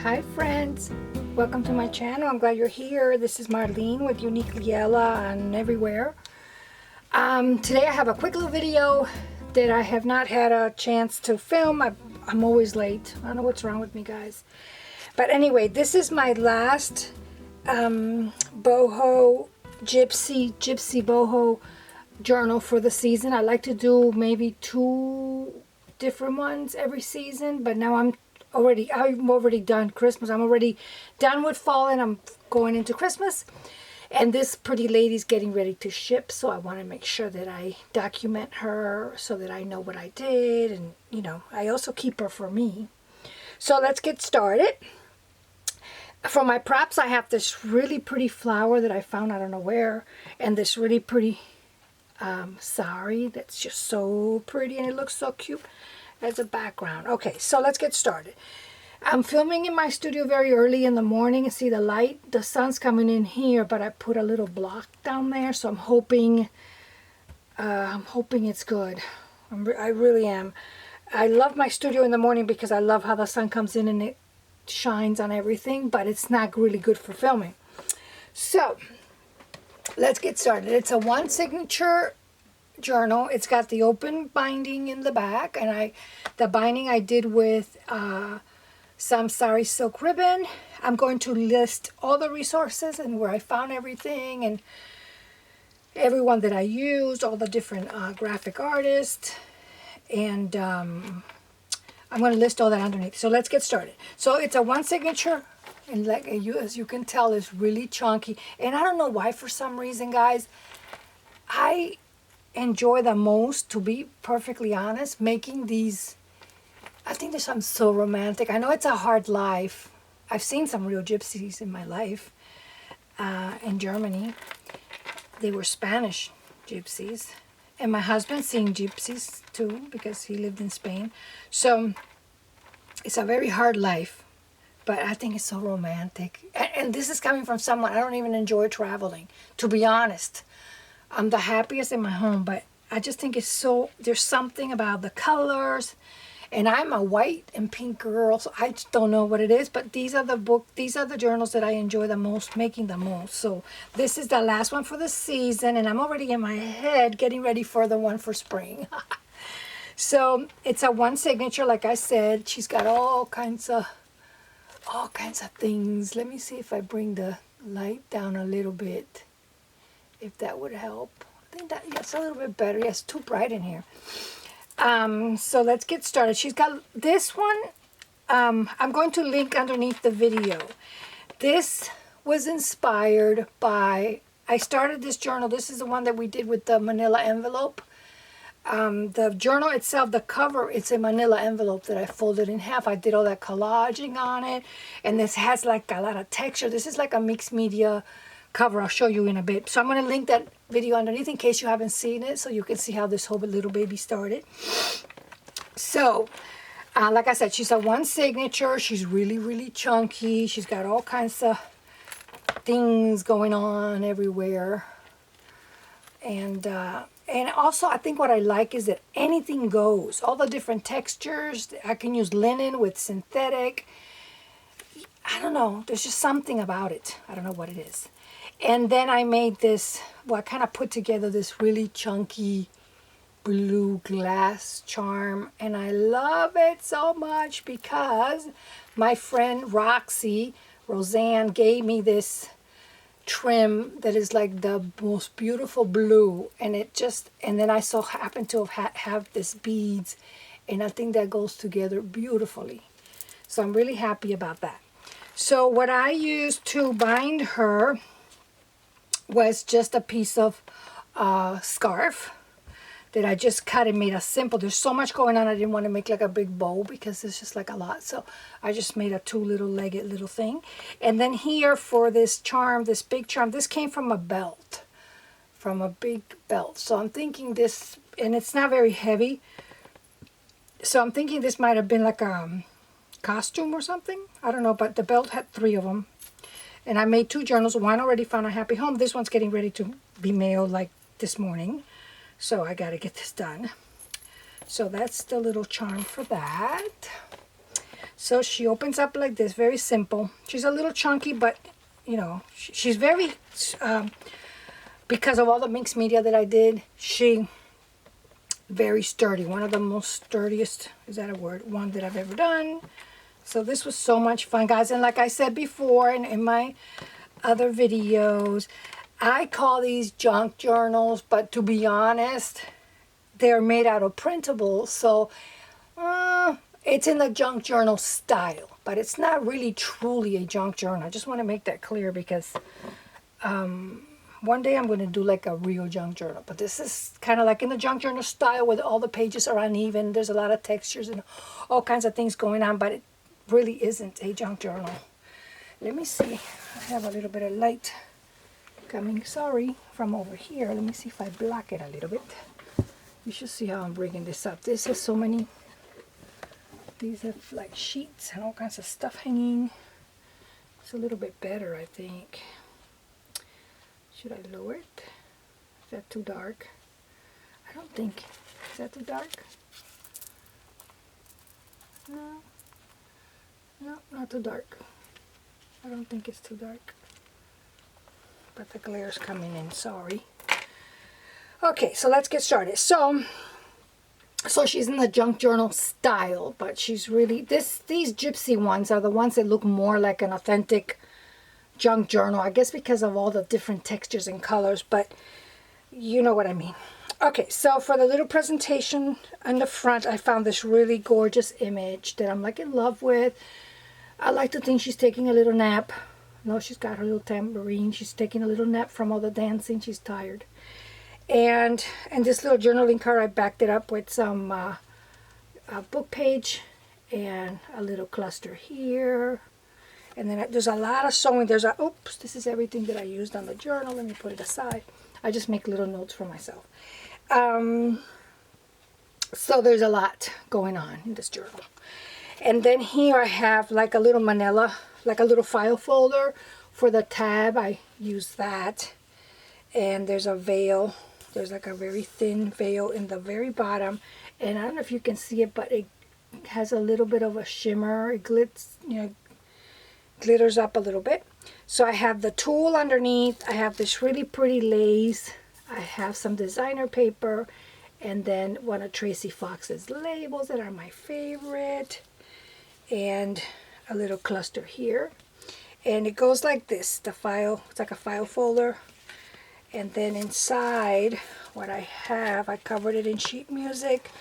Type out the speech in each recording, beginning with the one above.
Hi friends, welcome to my channel. I'm glad you're here. This is Marlene with Unique Liella and everywhere. Today I have a quick little video that I have not had a chance to film. I'm always late. I don't know what's wrong with me, guys. But anyway, this is my last boho gypsy boho journal for the season. I like to do maybe 2 different ones every season, but now I'm already done Christmas. I'm already done with fall and I'm going into Christmas. And this pretty lady's getting ready to ship, so I want to make sure that I document her so that I know what I did, and you know, I also keep her for me. So let's get started. For my props, I have this really pretty flower that I found I don't know where, and this really pretty sari that's just so pretty, and it looks so cute as a background. Okay, so let's get started. I'm filming in my studio very early in the morning. See the light, the sun's coming in here, but I put a little block down there, so I'm hoping it's good. I really am. I love my studio in the morning because I love how the sun comes in and it shines on everything, but it's not really good for filming. So let's get started. It's a one signature journal. It's got the open binding in the back, and the binding I did with some sari silk ribbon. I'm going to list all the resources and where I found everything and everyone that I used, all the different graphic artists, and I'm going to list all that underneath. So let's get started. So it's a one signature, and like as you can tell, it's really chunky, and I don't know why, for some reason, guys, I enjoy the most, to be perfectly honest, making these. I think there's something so romantic. I know it's a hard life. I've seen some real gypsies in my life in Germany. They were Spanish gypsies, and my husband's seen gypsies too because he lived in Spain. So it's a very hard life, but I think it's so romantic. And this is coming from someone, I don't even enjoy traveling, to be honest. I'm the happiest in my home, but I just think it's so, there's something about the colors, and I'm a white and pink girl, so I just don't know what it is, but these are the journals that I enjoy the most, making the most. So this is the last one for the season, and I'm already in my head getting ready for the one for spring. So it's a one signature, like I said. She's got all kinds of things. Let me see if I bring the light down a little bit, if that would help. I think that, yes, a little bit better. Yes, too bright in here. So let's get started. She's got this one. I'm going to link underneath the video. This was inspired by, I started this journal. This is the one that we did with the manila envelope. The journal itself, the cover, it's a manila envelope that I folded in half. I did all that collaging on it, and this has like a lot of texture. This is like a mixed media cover. I'll show you in a bit. So I'm going to link that video underneath in case you haven't seen it, so you can see how this whole little baby started. So like I said, she's a one signature. She's really, really chunky. She's got all kinds of things going on everywhere, and also I think what I like is that anything goes, all the different textures. I can use linen with synthetic. I don't know, there's just something about it. I don't know what it is. And then I made this, well, I kind of put together this really chunky blue glass charm, and I love it so much because my friend Roseanne gave me this trim that is like the most beautiful blue, and then I so happen to have this beads, and I think that goes together beautifully. So I'm really happy about that. So what I used to bind her was just a piece of scarf that I just cut and made a simple. There's so much going on, I didn't want to make like a big bow because it's just like a lot. So I just made a 2 legged little thing. And then here for this charm, this big charm, this came from a belt, from a big belt. So I'm thinking this, and it's not very heavy, so I'm thinking this might have been like a costume or something. I don't know, but the belt had 3 of them. And I made 2 journals. One already found a happy home. This one's getting ready to be mailed like this morning. So I got to get this done. So that's the little charm for that. So she opens up like this, very simple. She's a little chunky, but you know, she's very, because of all the mixed media that I did, she very sturdy. One of the most sturdiest, is that a word, one that I've ever done. So this was so much fun, guys. And like I said before in my other videos, I call these junk journals, but to be honest, they're made out of printables. So it's in the junk journal style, but it's not really truly a junk journal. I just want to make that clear because one day I'm going to do like a real junk journal. But this is kind of like in the junk journal style where all the pages are uneven. There's a lot of textures and all kinds of things going on, but it really isn't a junk journal. Let me see. I have a little bit of light coming, sorry, from over here. Let me see if I block it a little bit. You should see how I'm bringing this up. This has so many, these have like sheets and all kinds of stuff hanging. It's a little bit better, I think. Should I lower it? Is that too dark? I don't think. Is that too dark? No. No, not too dark. I don't think it's too dark. But the glare's coming in, sorry. Okay, so let's get started. So she's in the junk journal style, but she's really, these Gypsy ones are the ones that look more like an authentic junk journal, I guess because of all the different textures and colors, but you know what I mean. Okay, so for the little presentation on the front, I found this really gorgeous image that I'm like in love with. I like to think she's taking a little nap. No, she's got her little tambourine. She's taking a little nap from all the dancing. She's tired. And this little journaling card, I backed it up with some a book page and a little cluster here. And then there's a lot of sewing. Oops, this is everything that I used on the journal. Let me put it aside. I just make little notes for myself. So there's a lot going on in this journal. And then here I have like a little manila, like a little file folder for the tab. I use that. And there's a veil. There's like a very thin veil in the very bottom. And I don't know if you can see it, but it has a little bit of a shimmer. It glitters up a little bit. So I have the tulle underneath. I have this really pretty lace. I have some designer paper. And then one of Tracy Fox's labels that are my favorite. And a little cluster here. And it goes like this. The file, it's like a file folder. And then inside, what I have, I covered it in sheet music.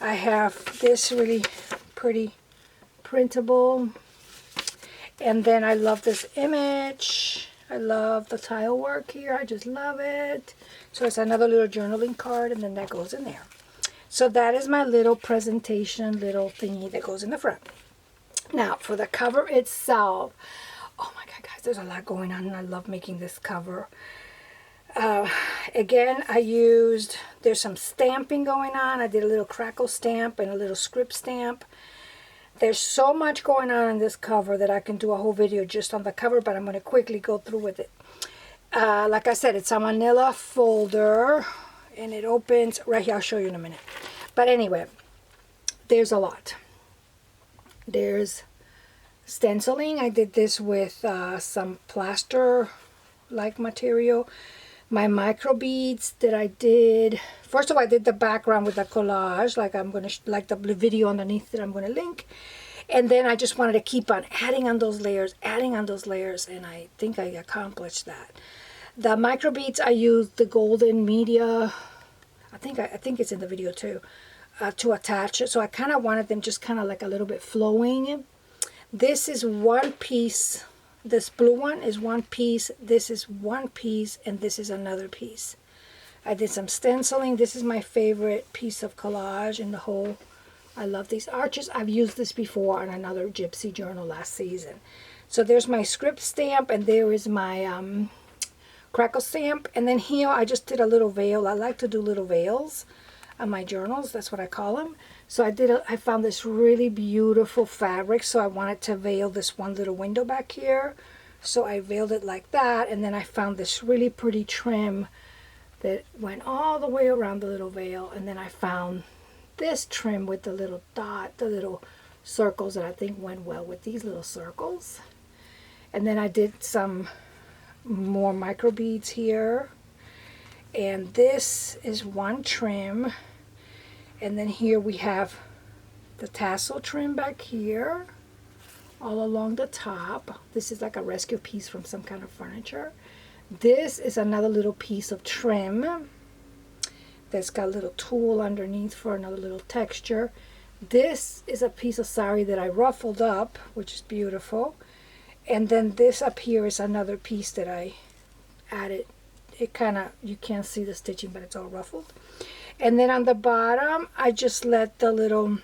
I have this really pretty printable. And then I love this image. I love the tile work here. I just love it. So it's another little journaling card, and then that goes in there. So that is my little presentation, little thingy that goes in the front. Now, for the cover itself, oh my God, guys, there's a lot going on, and I love making this cover. Again, there's some stamping going on. I did a little crackle stamp and a little script stamp. There's so much going on in this cover that I can do a whole video just on the cover, but I'm going to quickly go through with it. Like I said, it's a manila folder, and it opens right here. I'll show you in a minute. But anyway, there's a lot. There's stenciling. I did this with some plaster-like material. My micro beads that I did. First of all, I did the background with the collage, like the video underneath that I'm going to link. And then I just wanted to keep on adding on those layers, and I think I accomplished that. The micro beads, I used the golden media. I think it's in the video too, to attach it. So I kind of wanted them just kind of like a little bit flowing. This is one piece. This blue one is one piece, this is one piece, and this is another piece. I did some stenciling. This is my favorite piece of collage in the whole. I love these arches. I've used this before on another Gypsy journal last season. So there's my script stamp, and there is my crackle stamp. And then here I just did a little veil. I like to do little veils on my journals. That's what I call them. So I found this really beautiful fabric, so I wanted to veil this one little window back here. So I veiled it like that, and then I found this really pretty trim that went all the way around the little veil, and then I found this trim with the little dot, the little circles that I think went well with these little circles. And then I did some more micro beads here. And this is one trim. And then here we have the tassel trim back here, all along the top. This is like a rescue piece from some kind of furniture. This is another little piece of trim that's got a little tool underneath for another little texture. This is a piece of sari that I ruffled up, which is beautiful. And then this up here is another piece that I added. It kind of, you can't see the stitching, but it's all ruffled. And then on the bottom, I just let the little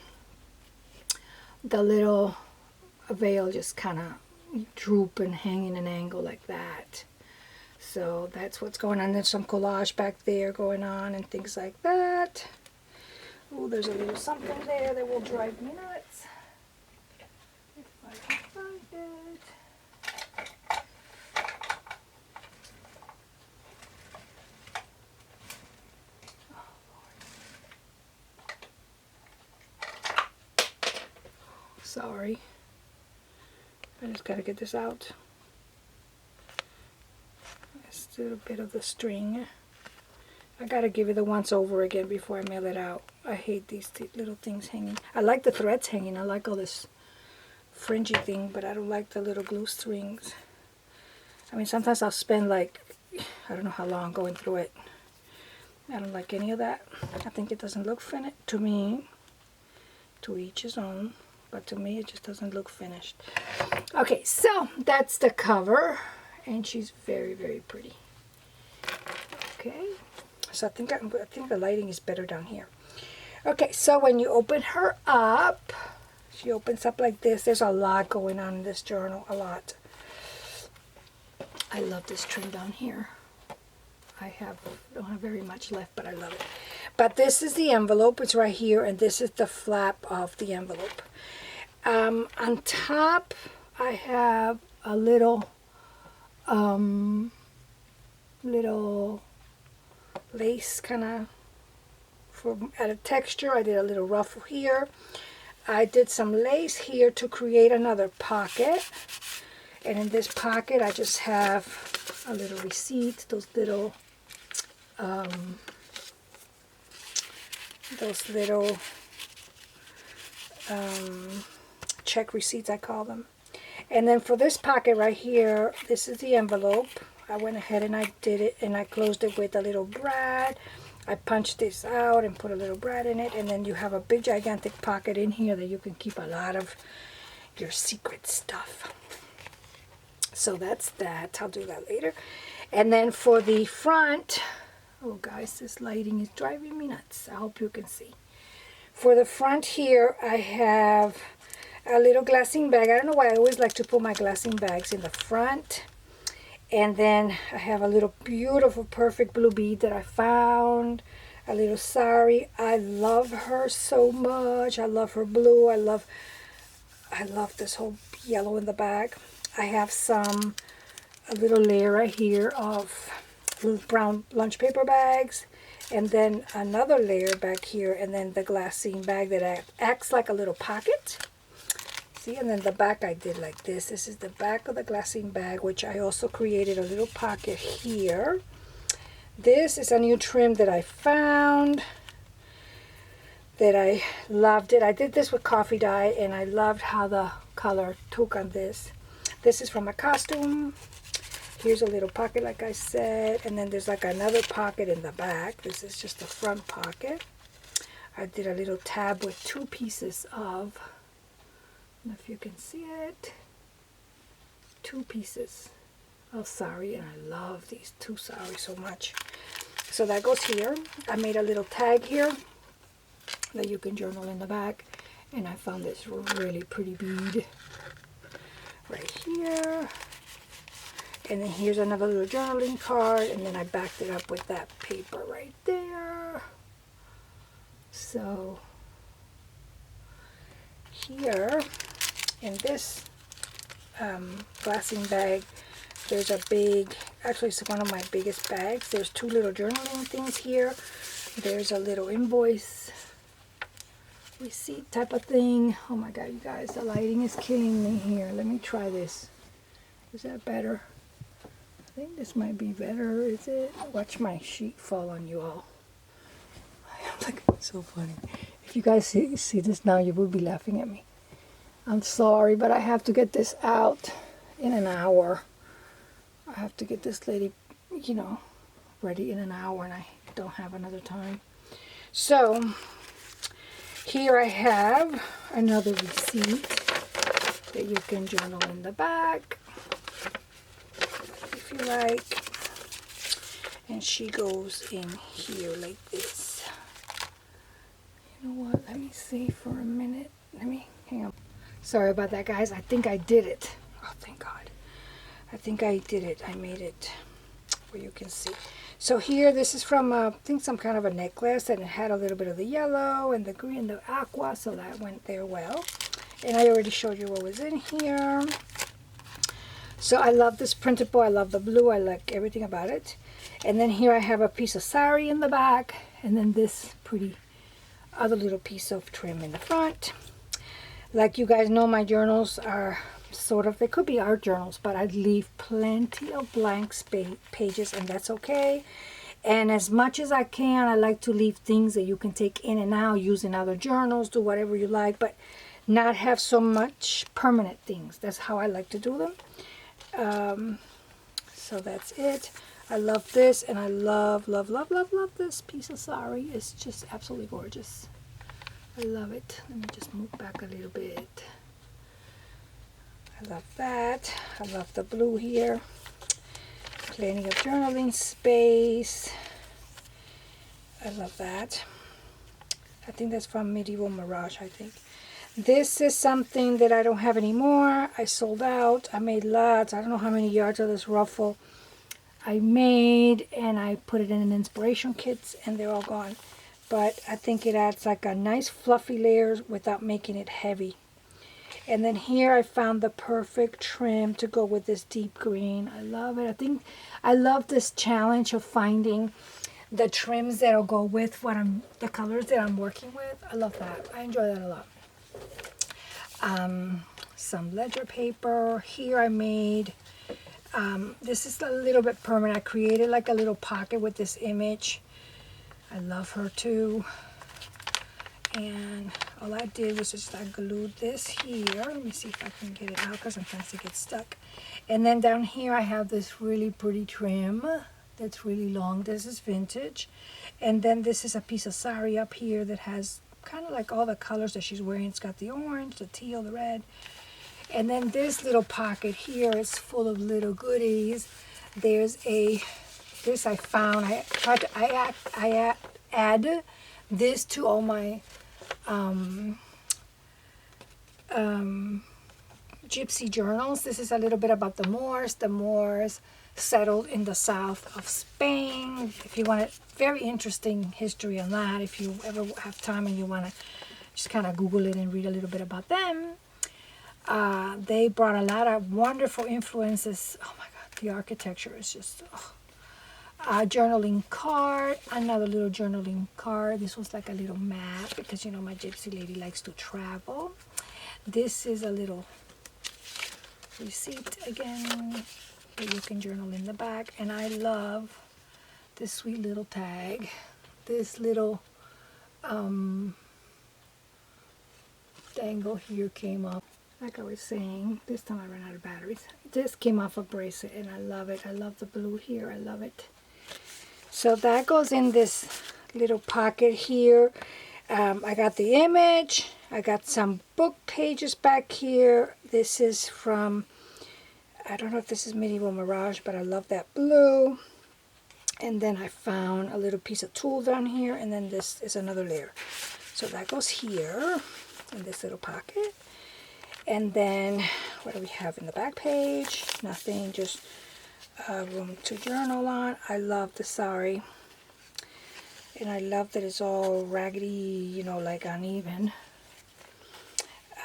veil just kind of droop and hang in an angle like that. So that's what's going on. There's some collage back there going on and things like that. Oh, there's a little something there that will drive me nuts. If I can find it. Sorry, I just gotta get this out. It's a little bit of the string. I gotta give it the once over again before I mail it out. I hate these little things hanging. I like the threads hanging. I like all this fringy thing, but I don't like the little glue strings. I mean, sometimes I'll spend like, I don't know how long going through it. I don't like any of that. I think it doesn't look finished to me. To each his own. But to me, it just doesn't look finished. Okay, so that's the cover. And she's very, very pretty. Okay. So I think the lighting is better down here. Okay, so when you open her up, she opens up like this. There's a lot going on in this journal. A lot. I love this trim down here. I don't have very much left, but I love it. But this is the envelope. It's right here. And this is the flap of the envelope. On top, I have a little lace kind of for added texture. I did a little ruffle here. I did some lace here to create another pocket. And in this pocket, I just have a little receipt, those little check receipts, I call them. And then for this pocket right here, this is the envelope. I went ahead and I did it, and I closed it with a little brad. I punched this out and put a little brad in it, and then you have a big gigantic pocket in here that you can keep a lot of your secret stuff. So that's that. I'll do that later. And then for the front, oh guys, this lighting is driving me nuts. I hope you can see. For the front here, I have a little glassine bag. I don't know why I always like to put my glassine bags in the front. And then I have a little beautiful, perfect blue bead that I found. A little sari. I love her so much. I love her blue. I love this whole yellow in the back. I have a little layer right here of brown lunch paper bags. And then another layer back here. And then the glassine bag that acts like a little pocket. See, and then the back I did like this. This is the back of the glassine bag, which I also created a little pocket here. This is a new trim that I found that I loved it. I did this with coffee dye, and I loved how the color took on this. This is from a costume. Here's a little pocket, like I said, and then there's like another pocket in the back. This is just the front pocket. I did a little tab with two pieces of, I don't know if you can see it, two pieces of sari, and I love these two sari so much. So that goes here. I made a little tag here that you can journal in the back, and I found this really pretty bead right here. And then here's another little journaling card, and then I backed it up with that paper right there. So here in this glassine bag, there's a big, actually it's one of my biggest bags. There's two little journaling things here. There's a little invoice receipt type of thing. Oh my god, you guys, the lighting is killing me here. Let me try this. Is that better? I think this might be better. Is it? Watch my sheet fall on you all. Look, it's so funny. If you guys see this now, you will be laughing at me. I'm sorry, but I have to get this out in an hour. I have to get this lady, you know, ready in an hour, and I don't have another time. So here I have another receipt that you can journal in the back if you like. And she goes in here like this. You know what? Let me see for a minute. Let me hang on. Sorry about that, guys. I think I did it. Oh, thank God. I think I did it. I made it where you can see. So here, this is from, I think, some kind of a necklace, and it had a little bit of the yellow and the green, the aqua, so that went there well. And I already showed you what was in here. So I love this printable. I love the blue. I like everything about it. And then here I have a piece of sari in the back, and then this pretty other little piece of trim in the front. Like you guys know, my journals are sort of, they could be art journals, but I leave plenty of blank pages, and that's okay. And as much as I can, I like to leave things that you can take in and out, use in other journals, do whatever you like, but not have so much permanent things. That's how I like to do them. So that's it. I love this, and I love, love, love, love, love this piece of sari. It's just absolutely gorgeous. I love it. Let me just move back a little bit. I love that. I love the blue here. Plenty of journaling space. I love that. I think that's from Medieval Mirage, I think. This is something that I don't have anymore. I sold out. I made lots. I don't know how many yards of this ruffle I made, and I put it in an inspiration kit, and they're all gone. But I think it adds like a nice fluffy layers without making it heavy. And then here I found the perfect trim to go with this deep green. I love it. I think I love this challenge of finding the trims that'll go with what the colors that I'm working with. I love that. I enjoy that a lot. Some ledger paper. Here I made, this is a little bit permanent. I created like a little pocket with this image. I love her too. And all I did was just I glued this here. Let me see if I can get it out, because sometimes it gets stuck. And then down here I have this really pretty trim that's really long. This is vintage. And then this is a piece of sari up here that has kind of like all the colors that she's wearing. It's got the orange, the teal, the red. And then this little pocket here is full of little goodies. There's this I found. I tried to add this to all my Gypsy journals. This is a little bit about the Moors. The Moors settled in the south of Spain. If you want a very interesting history on that, if you ever have time and you want to just kind of Google it and read a little bit about them. They brought a lot of wonderful influences. Oh my God, the architecture is just... Oh. Journaling card, another little journaling card. This was like a little map, because you know my gypsy lady likes to travel. This is a little receipt again that you can journal in the back. And I love this sweet little tag. This little dangle here came off. Like I was saying, this time I ran out of batteries. This came off a bracelet, and I love it. I love the blue here. I love it. So that goes in this little pocket here. I got the image. I got some book pages back here. This is from, I don't know if this is Medieval Mirage, but I love that blue. And then I found a little piece of tulle down here, and then this is another layer. So that goes here in this little pocket. And then what do we have in the back page? Nothing, just room to journal on. I love the sari, and I love that it's all raggedy, you know, like uneven.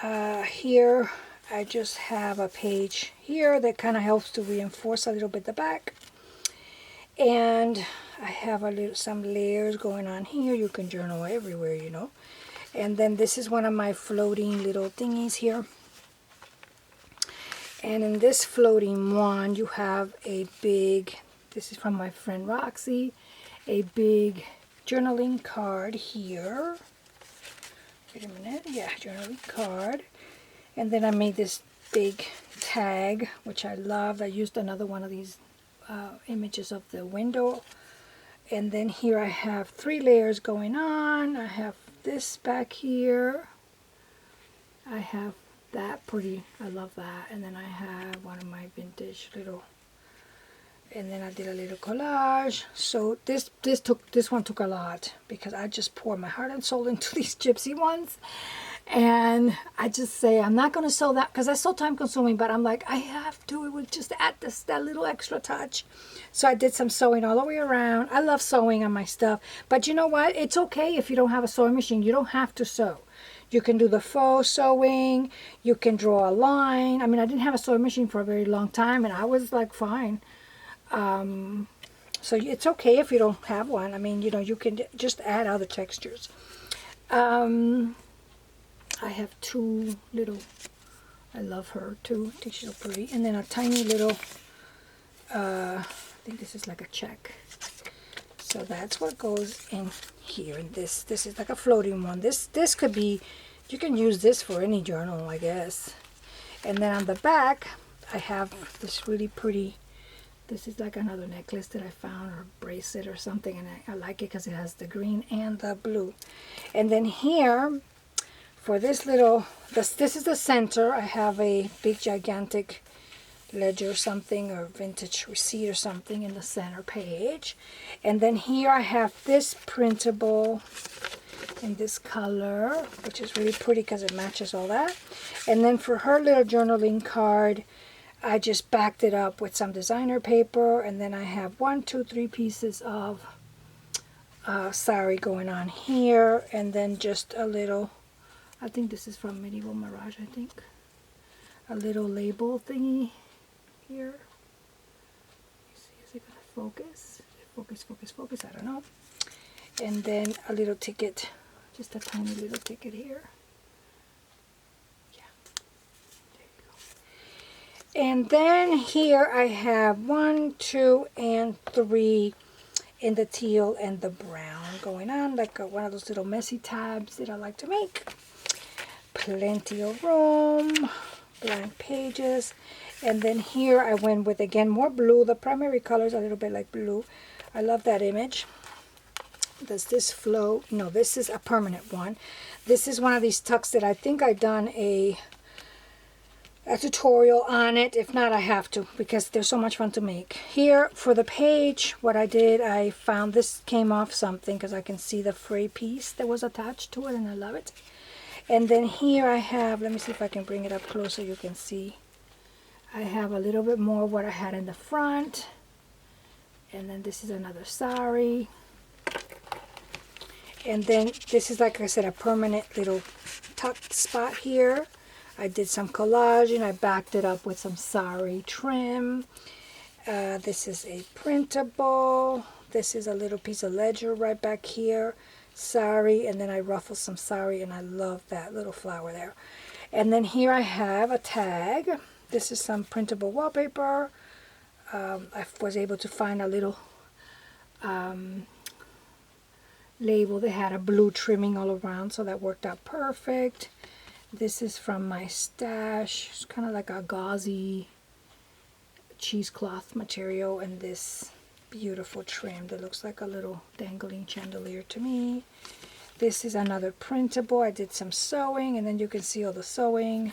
Here I just have a page here that kind of helps to reinforce a little bit the back, and I have some layers going on here. You can journal everywhere, you know. And then this is one of my floating little thingies here. And in this floating one, you have a big, this is from my friend Roxy, a big journaling card here. Wait a minute, yeah, journaling card. And then I made this big tag, which I loved. I used another one of these images of the window. And then here I have 3 layers going on. I have this back here. I have that pretty, I love that. And then I have one of my vintage little, and then I did a little collage. So this one took a lot, because I just poured my heart and soul into these Gypsy ones. And I just say, I'm not going to sew that because that's so time consuming, but I'm like, I have to. It would just add that little extra touch. So I did some sewing all the way around. I love sewing on my stuff. But you know what? It's okay if you don't have a sewing machine. You don't have to sew. You can do the faux sewing. You can draw a line. I mean, I didn't have a sewing machine for a very long time, and I was like, fine. So it's okay if you don't have one. I mean, you know, you can just add other textures. I have 2 little, I love her too, I think she's so pretty. And then a tiny little, I think this is like a check. So that's what goes in here. And this is like a floating one. This could be, you can use this for any journal, I guess. And then on the back, I have this really pretty, this is like another necklace that I found, or bracelet or something. And I like it because it has the green and the blue. And then here, for this little, this is the center. I have a big gigantic ledger or something, or vintage receipt or something in the center page. And then here I have this printable in this color, which is really pretty because it matches all that. And then for her little journaling card, I just backed it up with some designer paper. And then I have 1, 2, 3 pieces of sari going on here. And then just a little, I think this is from Medieval Mirage, I think. A little label thingy here. See, is it going to focus? Focus, I don't know. And then a little ticket, just a tiny little ticket here. Yeah, there you go. And then here I have 1, 2, and 3 in the teal and the brown going on, like one of those little messy tabs that I like to make. Plenty of room, blank pages. And then here I went with, again, more blue. The primary color is a little bit like blue. I love that image. Does this flow? No, this is a permanent one. This is one of these tucks that I think I've done a tutorial on it. If not, I have to, because they're so much fun to make. Here for the page, what I did, I found this came off something because I can see the fray piece that was attached to it, and I love it. And then here I have, let me see if I can bring it up closer, you can see. I have a little bit more of what I had in the front. And then this is another sari. And then this is, like I said, a permanent little tuck spot here. I did some collage and I backed it up with some sari trim. This is a printable. This is a little piece of ledger right back here. Sari, and then I ruffled some sari, and I love that little flower there. And then here I have a tag. This is some printable wallpaper. I was able to find a little label that had a blue trimming all around, so that worked out perfect. This is from my stash. It's kind of like a gauzy cheesecloth material, and this beautiful trim that looks like a little dangling chandelier to me. This is another printable. I did some sewing, and then you can see all the sewing.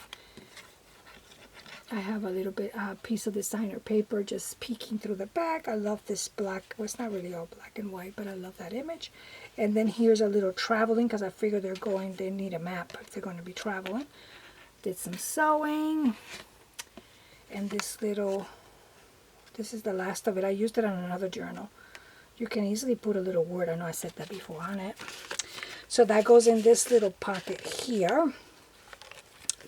I have a little bit piece of designer paper just peeking through the back. I love this black. Well, it's not really all black and white, but I love that image. And then here's a little traveling, because I figure they need a map if they're going to be traveling. Did some sewing. And this is the last of it. I used it on another journal. You can easily put a little word. I know I said that before on it. So that goes in this little pocket here.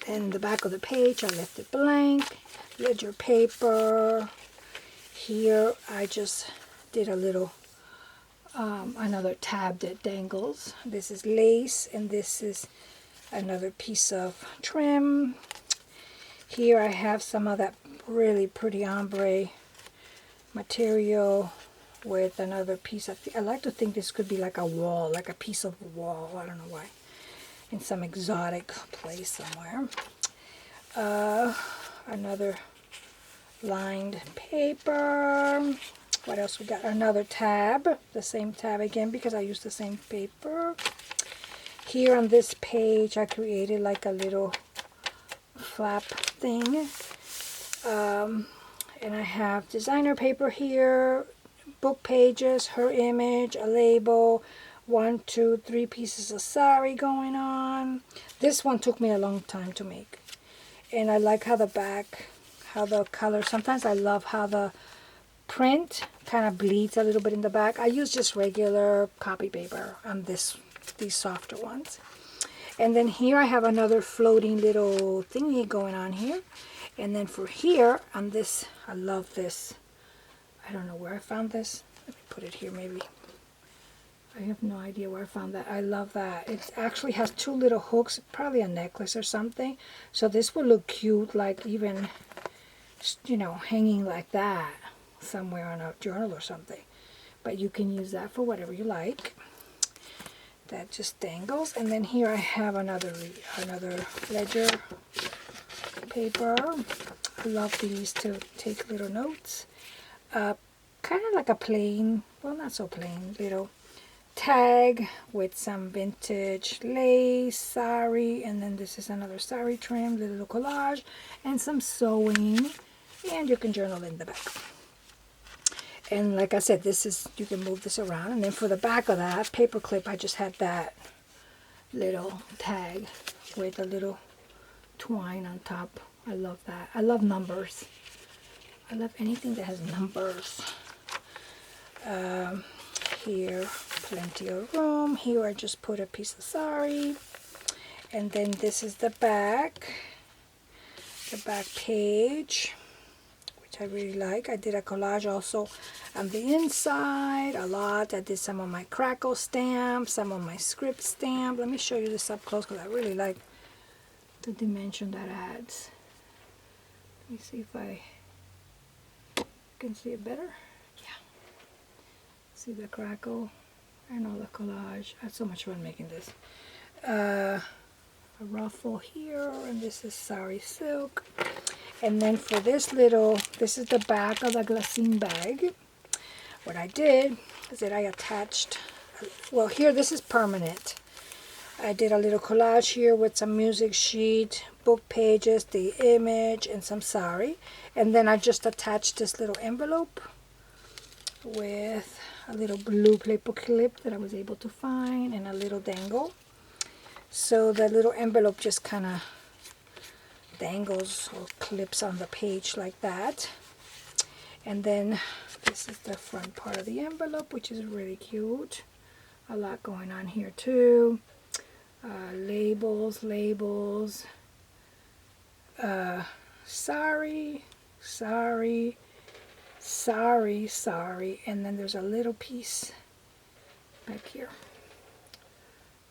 Then the back of the page, I left it blank. Ledger paper. Here, I just did a little another tab that dangles. This is lace, and this is another piece of trim. Here I have some of that really pretty ombre material with another piece. I like to think this could be like a wall, like a piece of wall. I don't know why. In some exotic place somewhere. Another lined paper. What else we got? Another tab. The same tab again because I used the same paper. Here on this page I created like a little flap thing. And I have designer paper here, book pages, her image, a label, 1, 2, 3 pieces of sari going on. This one took me a long time to make. And I like how the back, how the color, sometimes I love how the print kind of bleeds a little bit in the back. I use just regular copy paper on these softer ones. And then here I have another floating little thingy going on here. And then for here, on this, I love this. I don't know where I found this. Let me put it here maybe. I have no idea where I found that. I love that. It actually has 2 little hooks, probably a necklace or something. So this would look cute, like even, you know, hanging like that somewhere on a journal or something. But you can use that for whatever you like. That just dangles. And then here I have another ledger paper. I love these to take little notes. Kind of like a plain, well, not so plain, little tag with some vintage lace, sari, and then this is another sari trim, little collage, and some sewing, and you can journal in the back. And like I said, this is, you can move this around. And then for the back of that paper clip, I just had that little tag with a little twine on top. I love that. I love numbers. I love anything that has numbers. Here, plenty of room. Here I just put a piece of sari. And then this is the back page, which I really like. I did a collage also on the inside a lot. I did some of my crackle stamps, some of my script stamp. Let me show you this up close because I really like the dimension that adds. Let me see if I can see it better. Yeah. See the crackle and all the collage. I had so much fun making this. A ruffle here, and this is sari silk. And then for this little, this is the back of the glassine bag. What I did is that I attached, well here this is permanent. I did a little collage here with some music sheet, book pages, the image, and some sari. And then I just attached this little envelope with a little blue paper clip that I was able to find and a little dangle. So the little envelope just kind of dangles or clips on the page like that. And then this is the front part of the envelope, which is really cute. A lot going on here too. Labels, sari, and then there's a little piece back here.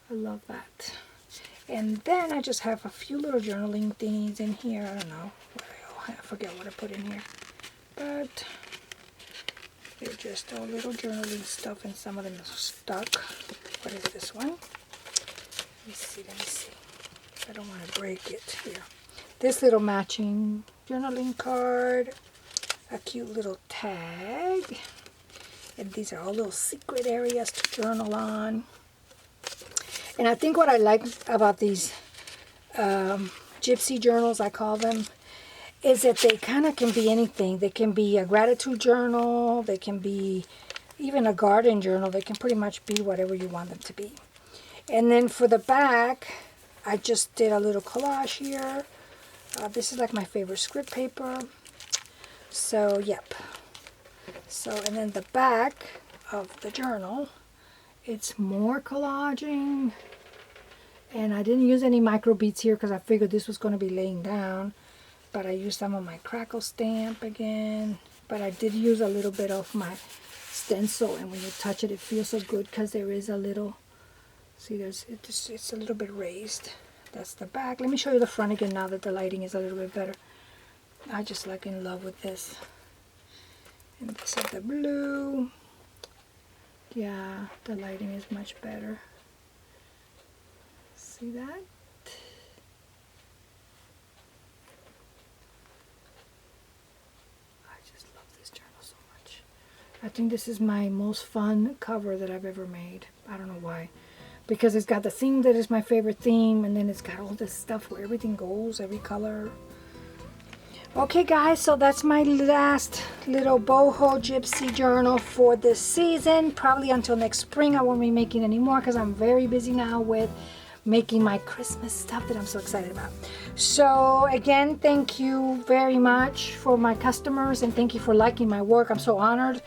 I love that. And then I just have a few little journaling things in here. I don't know. I forget what I put in here. But they're just all little journaling stuff, and some of them are stuck. What is this one? Let me see. I don't want to break it here. This little matching journaling card. A cute little tag. And these are all little secret areas to journal on. And I think what I like about these gypsy journals, I call them, is that they kind of can be anything. They can be a gratitude journal. They can be even a garden journal. They can pretty much be whatever you want them to be. And then for the back, I just did a little collage here. This is like my favorite script paper. So, yep. So, and then the back of the journal, it's more collaging. And I didn't use any micro beads here because I figured this was going to be laying down. But I used some of my crackle stamp again. But I did use a little bit of my stencil, and when you touch it, it feels so good because there is a little, see, it's a little bit raised. That's the back. Let me show you the front again now that the lighting is a little bit better. I just like in love with this. And this is the blue. Yeah, the lighting is much better. See that? I just love this journal so much. I think this is my most fun cover that I've ever made. I don't know why. Because it's got the theme that is my favorite theme, and then it's got all this stuff where everything goes, every color. Okay guys, so that's my last little boho gypsy journal for this season. Probably until next spring I won't be making any more because I'm very busy now with making my Christmas stuff that I'm so excited about. So again, thank you very much for my customers, and thank you for liking my work. I'm so honored.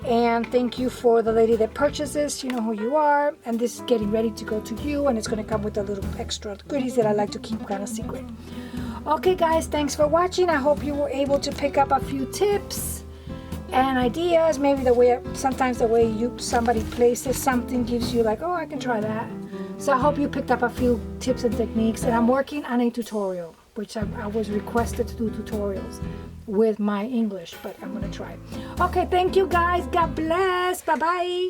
And thank you for the lady that purchases. You know who you are. And this is getting ready to go to you, and it's going to come with a little extra goodies that I like to keep kind of secret. Okay guys, thanks for watching. I hope you were able to pick up a few tips and ideas. Maybe the way, sometimes the way somebody places something gives you like, oh, I can try that. So I hope you picked up a few tips and techniques. And I'm working on a tutorial, which I was requested to do tutorials with my English, but I'm gonna try. Okay, thank you guys. God bless. Bye-bye.